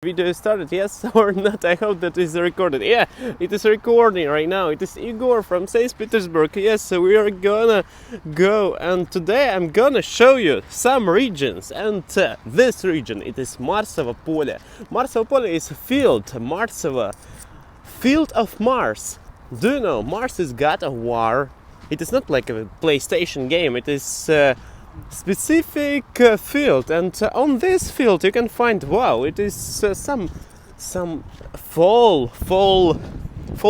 Video started, yes or not? I hope that is recorded. Yeah, it is recording right now. It is Igor from St. Petersburg. Yes, so we are gonna go, and today I'm gonna show you some regions. And this region, it is Marsovo Pole. Marsovo Pole is a field, Marsovo, field of Mars. Do you know Mars has got a war? It is not like a PlayStation game. It is specific field, and on this field you can find, wow, it is some fall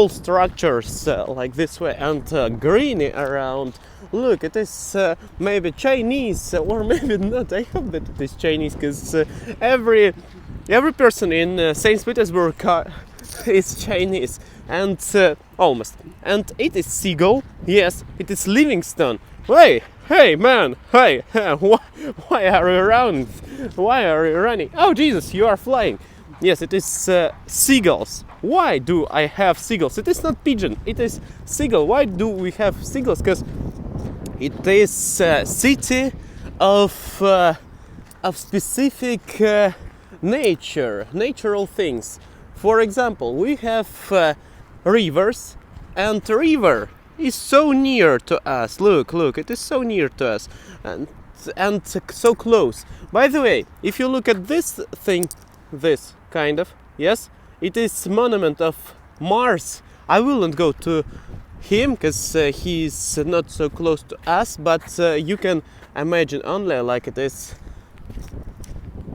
structures like this way, and green around. Look, it is maybe Chinese or maybe not. I hope that it is Chinese, because every person in St. Petersburg is Chinese, and almost. And it is seagull. Yes, it is Livingstone. Hey man, hey, why are you around? Why are you running? Oh Jesus, you are flying. Yes, it is seagulls. Why do I have seagulls? It is not pigeon, it is seagull. Why do we have seagulls? Because it is a city of specific natural things. For example, we have rivers, and river is so near to us. Look, it is so near to us, and so close. By the way, if you look at this thing, this kind of, yes, it is monument of Mars. I will not go to him because he is not so close to us, but you can imagine only like it is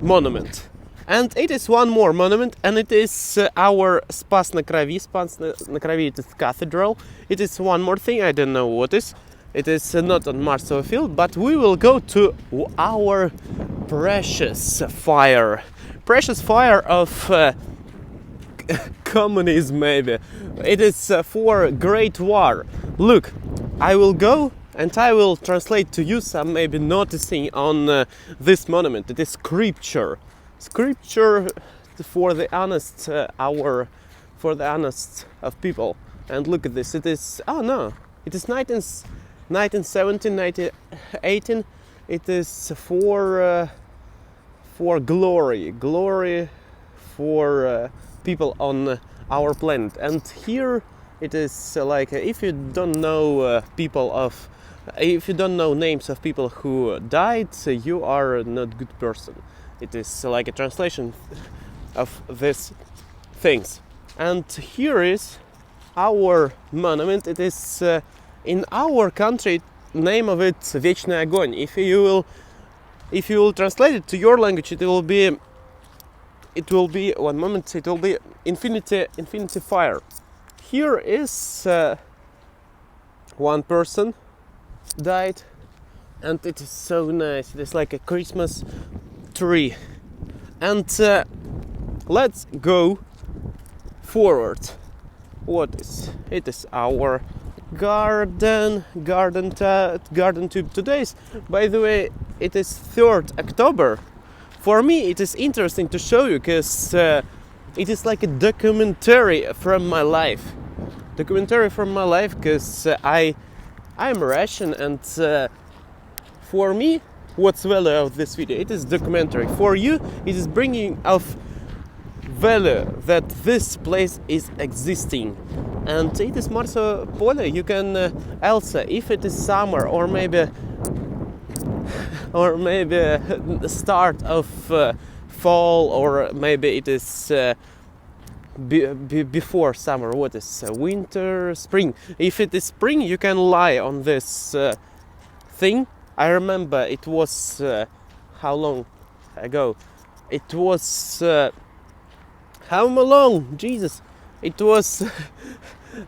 monument. And it is one more monument, and it is our Spas na Kravi. Spas na Kravi, it is cathedral. It is one more thing, I don't know what is. It is not on Marsovo field, but we will go to our precious fire. Precious fire of communism, maybe. It is for Great War. Look, I will go and I will translate to you some maybe noticing on this monument. It is scripture for the honest of people. And look at this, it is, oh no, it is 1917, 1918. It is for glory for people on our planet. And here it is like, if you don't know if you don't know names of people who died, you are not good person. It is like a translation of these things. And here is our monument. It is in our country, name of it Вечный огонь. If you will translate it to your language, it will be one moment, it will be infinity fire. Here is one person died, and it is so nice. It is like a Christmas tree. And let's go forward. What is it? Is our garden tube. Today's, by the way, it is 3rd October. For me it is interesting to show you, because it is like a documentary from my life, because I'm Russian, and for me, what's the value of this video? It is documentary. For you, it is bringing of value that this place is existing. And it is Marsovo Pole. You can also, if it is summer, or maybe the start of fall, or maybe it is before summer. What is winter, spring? If it is spring, you can lie on this thing. I remember it was how long ago? It was how long? Jesus! It was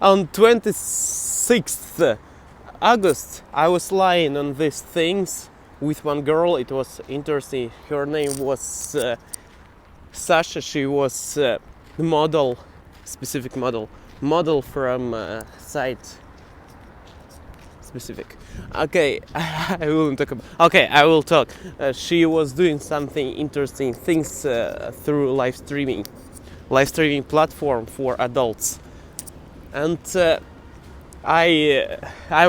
on 26th August. I was lying on these things with one girl. It was interesting. Her name was Sasha. She was the model, specific model from site. Specific. Okay, I won't talk about. Okay, I will talk. She was doing something interesting things through live streaming platform for adults, and I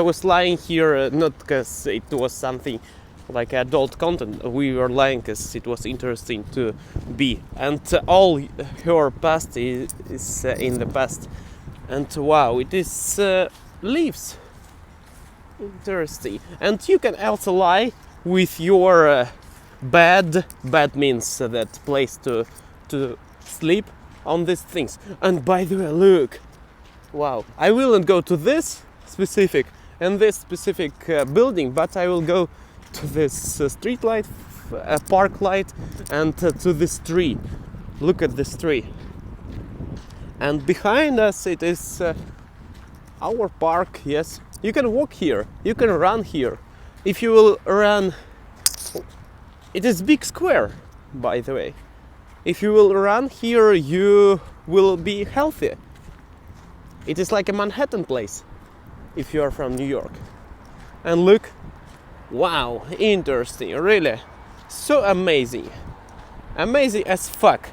was lying here not because it was something like adult content. We were lying because it was interesting to be, and all her past is in the past, and wow, it is leaves. Interesting. And you can also lie with your bed. Bed means that place to sleep on these things. And by the way, look, wow, I will not go to this specific building, but I will go to this street light, park light, and to this tree. Look at this tree. And behind us it is our park. Yes, you can walk here, you can run here. If you will run, it is big square, by the way. If you will run here, you will be healthy. It is like a Manhattan place if you are from New York. And look, wow, interesting, really, so amazing as fuck.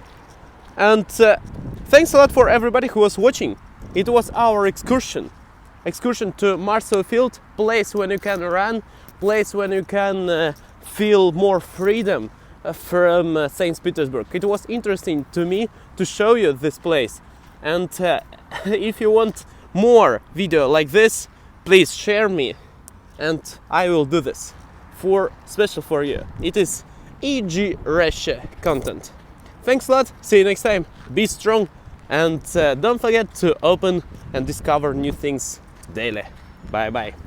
And thanks a lot for everybody who was watching. It was our excursion to Marshall Field, place when you can run, place when you can feel more freedom from St. Petersburg. It was interesting to me to show you this place, and if you want more video like this, please share me and I will do this for special for you. It is EG Russia content. Thanks a lot, see you next time, be strong, and don't forget to open and discover new things daily. Bye bye.